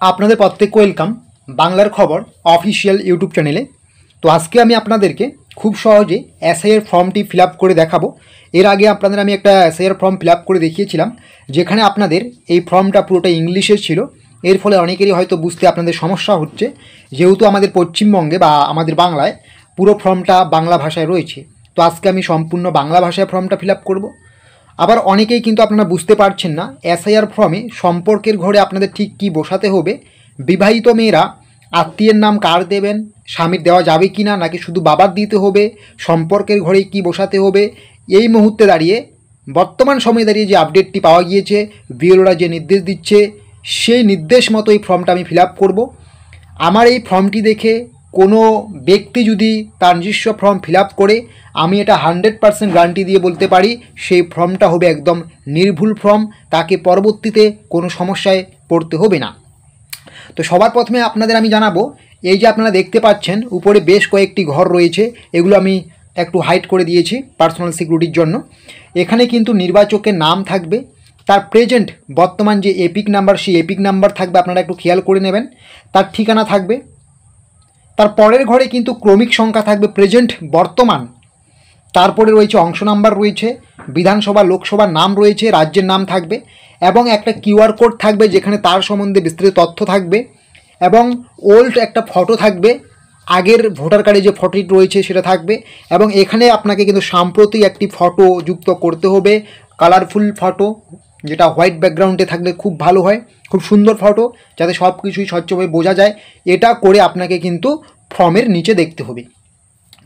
আপনাদের প্রত্যেককে ওয়েলকাম বাংলার খবর অফিসিয়াল ইউটিউব চ্যানেলে। তো আজকে আমি আপনাদেরকে খুব সহজে এসআইয়ের ফর্মটি ফিল আপ করে দেখাবো। এর আগে আপনাদের আমি একটা এসআইয়ের ফর্ম ফিল আপ করে দেখিয়েছিলাম, যেখানে আপনাদের এই ফর্মটা পুরোটা ইংলিশের ছিল। এর ফলে অনেকেরই হয়তো বুঝতে আপনাদের সমস্যা হচ্ছে, যেহেতু আমাদের পশ্চিমবঙ্গে বা আমাদের বাংলায় পুরো ফর্মটা বাংলা ভাষায় রয়েছে। তো আজকে আমি সম্পূর্ণ বাংলা ভাষায় ফর্মটা ফিল আপ করবো। আবার অনেকেই কিন্তু আপনারা বুঝতে পারছেন না এসআইআর ফর্মে সম্পর্কের ঘরে আপনাদের ঠিক কী বসাতে হবে। বিবাহিত মেয়েরা আত্মীয়ের নাম কার দেবেন, স্বামীর দেওয়া যাবে কি না, নাকি শুধু বাবার দিতে হবে, সম্পর্কের ঘরে কি বসাতে হবে। এই মুহূর্তে দাঁড়িয়ে বর্তমান সময়ে দাঁড়িয়ে যে আপডেটটি পাওয়া গিয়েছে, বিএলওরা যে নির্দেশ দিচ্ছে সেই নির্দেশ মতো এই ফর্মটা আমি ফিল আপ করবো। আমার এই ফর্মটি দেখে কোনো ব্যক্তি যদি তার নিজস্ব ফর্ম ফিল আপ করে, আমি এটা 100% গ্যারান্টি দিয়ে বলতে পারি সেই ফর্মটা হবে একদম নির্ভুল ফর্ম, তাকে পরবর্তীতে কোনো সমস্যায় পড়তে হবে না। তো সবার প্রথমে আপনাদের আমি জানাবো, এই যে আপনারা দেখতে পাচ্ছেন উপরে বেশ কয়েকটি ঘর রয়েছে, এগুলো আমি একটু হাইড করে দিয়েছি পার্সোনাল সিকিউরিটির জন্য। এখানে কিন্তু নির্বাচকের নাম থাকবে, তার প্রেজেন্ট বর্তমান যে এপিক নাম্বার সেই এপিক নাম্বার থাকবে, আপনারা একটু খেয়াল করে নেবেন। তার ঠিকানা থাকবে, তার পরের ঘরে কিন্তু ক্রমিক সংখ্যা থাকবে প্রেজেন্ট বর্তমান। তারপরে রয়েছে অংশ নাম্বার, রয়েছে বিধানসভা লোকসভার নাম রয়েছে, রাজ্যের নাম থাকবে এবং একটা কিউআর কোড থাকবে যেখানে তার সম্বন্ধে বিস্তৃত তথ্য থাকবে এবং ওল্ড একটা ফটো থাকবে, আগের ভোটার কার্ডে যে ফটোটি রয়েছে সেটা থাকবে। এবং এখানে আপনাকে কিন্তু সাম্প্রতিক একটি ফটো যুক্ত করতে হবে, কালারফুল ফটো, যেটা হোয়াইট ব্যাকগ্রাউন্ডে থাকলে খুব ভালো হয়, খুব সুন্দর ফটো, যাতে সব কিছুই স্বচ্ছভাবে বোঝা যায়। এটা করে আপনাকে কিন্তু ফর্মের নিচে দেখতে হবে।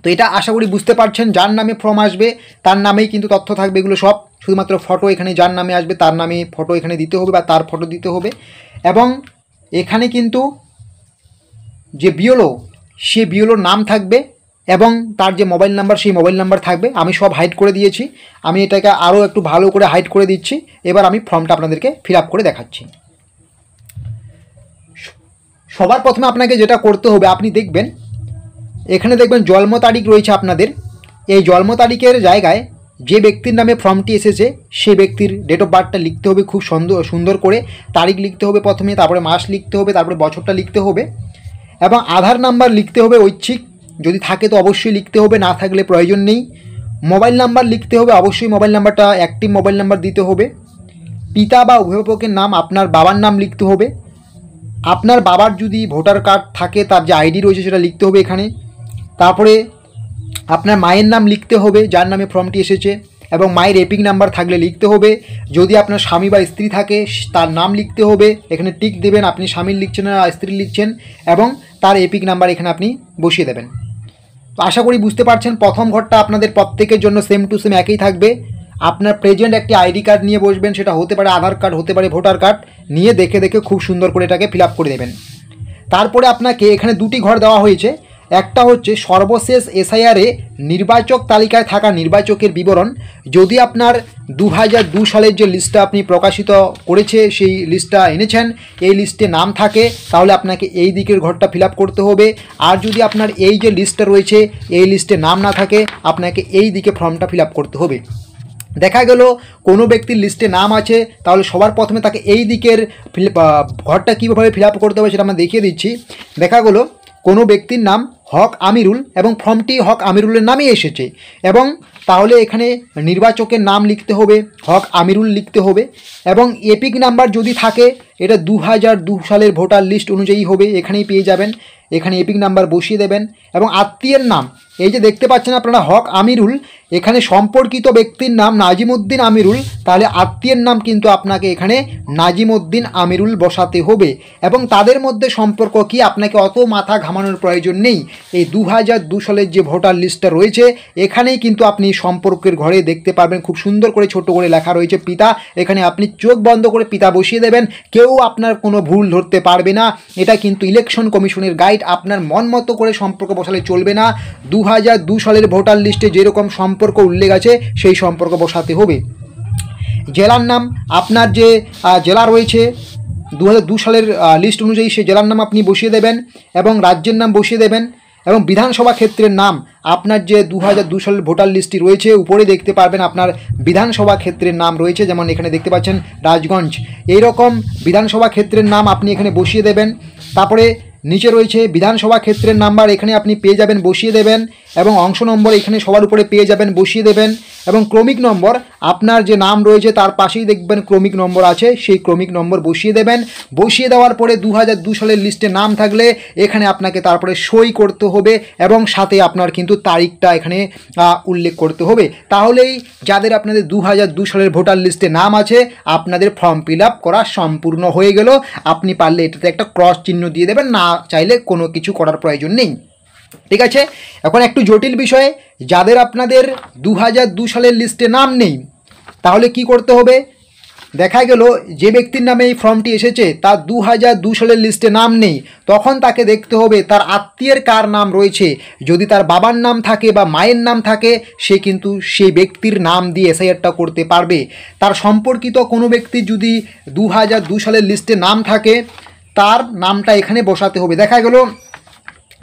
তো এটা আশা করি বুঝতে পারছেন, যার নামে ফর্ম আসবে তার নামেই কিন্তু তথ্য থাকবে এগুলো সব, শুধুমাত্র ফটো এখানে যার নামে আসবে তার নামে ফটো এখানে দিতে হবে বা তার ফটো দিতে হবে। এবং এখানে কিন্তু যে বিএলও সে বিএলওর নাম থাকবে এবং তার যে মোবাইল নাম্বার সেই মোবাইল নাম্বার থাকবে। আমি সব হাইড করে দিয়েছি, আমি এটাকে আরও একটু ভালো করে হাইড করে দিচ্ছি। এবার আমি ফর্মটা আপনাদেরকে ফিল আপ করে দেখাচ্ছি। সবার প্রথমে আপনাকে যেটা করতে হবে, আপনি দেখবেন এখানে দেখবেন জন্ম তারিখ রয়েছে আপনাদের। এই জন্ম তারিখের জায়গায় যে ব্যক্তির নামে ফর্মটি এসেছে সে ব্যক্তির ডেট অফ বার্থটা লিখতে হবে, খুব সুন্দর করে তারিখ লিখতে হবে প্রথমে, তারপরে মাস লিখতে হবে, তারপরে বছরটা লিখতে হবে এবং আধার নাম্বার লিখতে হবে ঐচ্ছিক, যদি থাকে তো অবশ্যই লিখতে হবে, না থাকলে প্রয়োজন নেই। মোবাইল নাম্বার লিখতে হবে, অবশ্যই মোবাইল নাম্বারটা অ্যাক্টিভ মোবাইল নাম্বার দিতে হবে। পিতা বা অভিভাবকের নাম, আপনার বাবার নাম লিখতে হবে। আপনার বাবার যদি ভোটার কার্ড থাকে তার যে আইডি রয়েছে সেটা লিখতে হবে এখানে। তারপরে আপনার মায়ের নাম লিখতে হবে যার নামে ফর্মটি এসেছে এবং মায়ের এপিক নাম্বার থাকলে লিখতে হবে। যদি আপনার স্বামী বা স্ত্রী থাকে তার নাম লিখতে হবে, এখানে টিক দেবেন, আপনি স্বামীর লিখছেন না স্ত্রী লিখছেন, এবং তার এপিক নাম্বার এখানে আপনি বসিয়ে দেবেন। তো আশা করি বুঝতে পারছেন, প্রথম ঘরটা আপনাদের প্রত্যেকের জন্য সেম টু সেম একই থাকবে। আপনার প্রেজেন্ট একটি আইডি কার্ড নিয়ে বসবেন, সেটা হতে পারে আধার কার্ড, হতে পারে ভোটার কার্ড, নিয়ে দেখে খুব সুন্দর করে এটাকে ফিল আপ করে দেবেন। তারপরে আপনাকে এখানে দুটি ঘর দেওয়া হয়েছে, একটা হচ্ছে সর্বশেষ এসআইআরে নির্বাচক তালিকায় থাকা নির্বাচকের বিবরণ। যদি আপনার 2002 সালের যে লিস্টটা আপনি প্রকাশিত করেছে সেই লিস্টটা এনেছেন, এই লিস্টে নাম থাকে তাহলে আপনাকে এই দিকের ঘরটা ফিল আপ করতে হবে। আর যদি আপনার এই যে লিস্টটা রয়েছে এই লিস্টে নাম না থাকে, আপনাকে এই দিকে ফর্মটা ফিল আপ করতে হবে। দেখা গেল কোনো ব্যক্তির লিস্টে নাম আছে, তাহলে সবার প্রথমে তাকে এই দিকের ঘরটা কীভাবে ফিল আপ করতে হবে সেটা আমরা দেখিয়ে দিচ্ছি। দেখা গেলো কোনো ব্যক্তির নাম হক আমিরুল এবং ফর্মটি হক আমিরুলের নামে এসেছে, এবং তাহলে এখানে নির্বাচকের নাম লিখতে হবে, হক আমিরুল লিখতে হবে এবং এপিক নাম্বার যদি থাকে এটা 2002 সালের ভোটার লিস্ট অনুযায়ী হবে, এখানেই পেয়ে যাবেন। এখানে এপিক নাম্বার বসিয়ে দেবেন এবং আত্মীয়ের নাম, এই যে দেখতে পাচ্ছেন আপনারা হক আমিরুল, এখানে সম্পর্কিত ব্যক্তির নাম নাজিমউদ্দিন আমিরুল, তাহলে আত্মীয়ের নাম কিন্তু আপনাকে এখানে নাজিমউদ্দিন আমিরুল বসাতে হবে। এবং তাদের মধ্যে সম্পর্ক কি আপনাকে অত মাথা ঘামানোর প্রয়োজন নেই। এই 2002 সালের যে ভোটার লিস্টটা রয়েছে এখানেই কিন্তু আপনি সম্পর্কের ঘরে দেখতে পারবেন, খুব সুন্দর করে ছোট করে লেখা রয়েছে পিতা, এখানে আপনি চোখ বন্ধ করে পিতা বসিয়ে দেবেন, কেউ আপনার কোনো ভুল ধরতে পারবে না। এটা কিন্তু ইলেকশন কমিশনের গাইড, আপনার মন মতো করে সম্পর্ক বসালে চলবে না। 2002 সালের ভোটার লিস্টে যেরকম সম্পর্ক উল্লেখ আছে সেই সম্পর্ক বসাতে হবে। জেলার নাম, আপনার যে জেলা রয়েছে 2002 সালের লিস্ট অনুযায়ী সেই জেলার নাম আপনি বসিয়ে দেবেন এবং রাজ্যের নাম বসিয়ে দেবেন এবং বিধানসভা ক্ষেত্রের নাম আপনার যে 2002 সালের ভোটার লিস্টটি রয়েছে উপরে দেখতে পারবেন আপনার বিধানসভা ক্ষেত্রের নাম রয়েছে, যেমন এখানে দেখতে পাচ্ছেন রাজগঞ্জ। এই রকম বিধানসভা ক্ষেত্রের নাম আপনি এখানে বসিয়ে দেবেন। তারপরে নিচে রয়েছে বিধানসভা ক্ষেত্রের নাম্বার, এখানে আপনি পেয়ে যাবেন, বসিয়ে দেবেন। এবং অংশ নম্বর এখানে সবার উপরে পেয়ে যাবেন, বসিয়ে দেবেন। এবং ক্রমিক নম্বর আপনার যে নাম রয়েছে তার পাশেই দেখবেন ক্রমিক নম্বর আছে, সেই ক্রমিক নম্বর বসিয়ে দেবেন। বসিয়ে দেওয়ার পরে 2002 সালের লিস্টে নাম থাকলে এখানে আপনাকে তারপরে সই করতে হবে এবং সাথে আপনার কিন্তু তারিখটা এখানে উল্লেখ করতে হবে। তাহলেই যাদের আপনাদের 2002 সালের ভোটার লিস্টে নাম আছে আপনাদের ফর্ম ফিল আপ করা সম্পূর্ণ হয়ে গেল। আপনি পারলে এটাতে একটা ক্রস চিহ্ন দিয়ে দেবেন, না চাইলে কোনো কিছু করার প্রয়োজন নেই। ঠিক আছে, এখন একটু জটিল বিষয়ে, যাদের আপনাদের 2002 সালের লিস্টে নাম নেই তাহলে কি করতে হবে? দেখা গেল যে ব্যক্তির নামে এই ফর্মটি এসেছে তার 2002 সালের লিস্টে নাম নেই, তখন তাকে দেখতে হবে তার আত্মীয়ের কার নাম রয়েছে। যদি তার বাবার নাম থাকে বা মায়ের নাম থাকে সে কিন্তু সেই ব্যক্তির নাম দিয়ে এসআইআরটা করতে পারবে। তার সম্পর্কিত কোনো ব্যক্তি যদি 2002 সালের লিস্টে নাম থাকে তার নামটা এখানে বসাতে হবে। দেখা গেল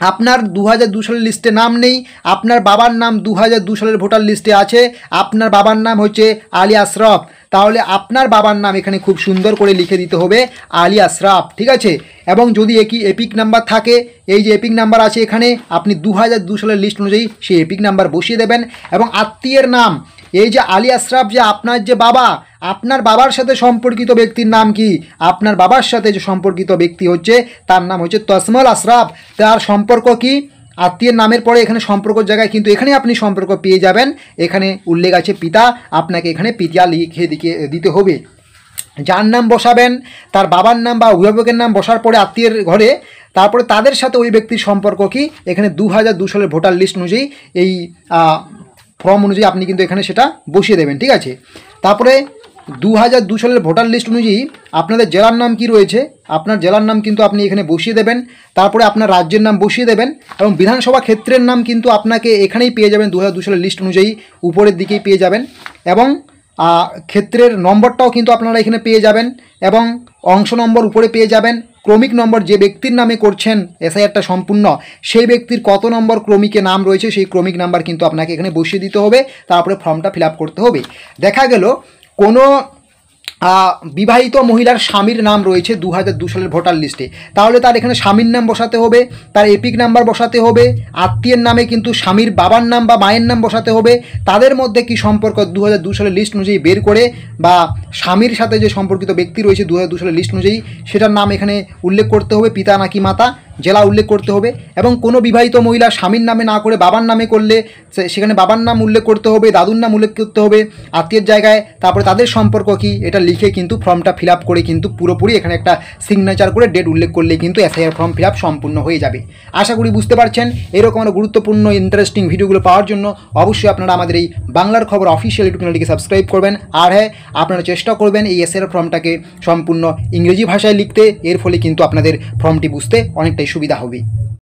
আপনার 2002 সালের লিস্টে নাম নেই, আপনার বাবার নাম 2002 সালের ভোটার লিস্টে আছে, আপনার বাবার নাম হচ্ছে আলী আশরাফ, তাহলে আপনার বাবার নাম এখানে খুব সুন্দর করে লিখে দিতে হবে আলী আশরাফ। ঠিক আছে, এবং যদি এপিক নাম্বার থাকে, এই যে এপিক নাম্বার আছে এখানে আপনি 2002 সালের লিস্ট অনুযায়ী সেই এপিক নাম্বার বসিয়ে দেবেন। এবং আত্মীয়ের নাম, এই যে আলী আশরাফ যে আপনার যে বাবা, আপনার বাবার সাথে সম্পর্কিত ব্যক্তির নাম কি? আপনার বাবার সাথে যে সম্পর্কিত ব্যক্তি হচ্ছে তার নাম হচ্ছে তসমল আশরাফ। তার সম্পর্ক কি? আত্মীয়ের নামের পরে এখানে সম্পর্ক জায়গায় কিন্তু এখানে আপনি সম্পর্ক পেয়ে যাবেন, এখানে উল্লেখ আছে পিতা, আপনাকে এখানে পিতা লিখে দিতে হবে। যার নাম বসাবেন তার বাবার নাম বা অভিভাবকের নাম বসার পরে আত্মীয়ের ঘরে, তারপরে তাদের সাথে ওই ব্যক্তির সম্পর্ক কি এখানে 2002 সালের ভোটার লিস্ট অনুযায়ী এই ফর্ম অনুযায়ী আপনি কিন্তু এখানে সেটা বসিয়ে দেবেন। ঠিক আছে, তারপরে 2002 সালের ভোটার লিস্ট অনুযায়ী আপনাদের জেলার নাম কি রয়েছে, আপনার জেলার নাম কিন্তু আপনি এখানে বসিয়ে দেবেন। তারপরে আপনার রাজ্যের নাম বসিয়ে দেবেন এবং বিধানসভা ক্ষেত্রের নাম কিন্তু আপনাকে এখানেই পেয়ে যাবেন 2002 সালের লিস্ট অনুযায়ী, উপরের দিকেই পেয়ে যাবেন। এবং ক্ষেত্রের নম্বরটাও কিন্তু আপনারা এখানে পেয়ে যাবেন এবং অংশ নম্বর উপরে পেয়ে যাবেন। ক্রমিক নম্বর যে ব্যক্তির নামে করছেন এসআইআরটা সম্পূর্ণ, সেই ব্যক্তির কত নম্বর ক্রমিকে নাম রয়েছে সেই ক্রমিক নাম্বার কিন্তু আপনাকে এখানে বসিয়ে দিতে হবে, তারপরে ফর্মটা ফিল আপ করতে হবে। দেখা গেল কোনো বিবাহিত মহিলার স্বামীর নাম রয়েছে 2002 সালের ভোটার লিস্টে, তাহলে তার এখানে স্বামীর নাম বসাতে হবে, তার এপিক নাম্বার বসাতে হবে, আত্মীয়ের নামে কিন্তু স্বামীর বাবার নাম বা মায়ের নাম বসাতে হবে, তাদের মধ্যে কি সম্পর্ক 2002 সালের লিস্ট অনুযায়ী বের করে, বা স্বামীর সাথে যে সম্পর্কিত ব্যক্তি রয়েছে 2002 সালের লিস্ট অনুযায়ী সেটার নাম এখানে উল্লেখ করতে হবে, পিতা নাকি মাতা, জেলা উল্লেখ করতে হবে। এবং কোনো বিবাহিত মহিলা স্বামীর নামে না করে বাবার নামে করলে সেখানে বাবার নাম উল্লেখ করতে হবে, দাদুর নাম উল্লেখ করতে হবে আত্মীয়ের জায়গায়, তারপরে তাদের সম্পর্ক কি এটা লিখে কিন্তু ফর্মটা ফিল আপ করে কিন্তু পুরোপুরি এখানে একটা সিগনেচার করে ডেট উল্লেখ করলে কিন্তু এসআইআর ফর্ম ফিল আপ সম্পূর্ণ হয়ে যাবে। আশা করি বুঝতে পারছেন। এরকম আরও গুরুত্বপূর্ণ ইন্টারেস্টিং ভিডিওগুলো পাওয়ার জন্য অবশ্যই আপনারা আমাদের এই বাংলার খবর অফিসিয়াল ইউটিউব চ্যানেলটিকে সাবস্ক্রাইব করবেন। আর হ্যাঁ, আপনারা চেষ্টা করবেন এই এসআইআর ফর্মটাকে সম্পূর্ণ ইংরেজি ভাষায় লিখতে, এর ফলে কিন্তু আপনাদের ফর্মটি বুঝতে অনেকটাই সুবিধা হবে।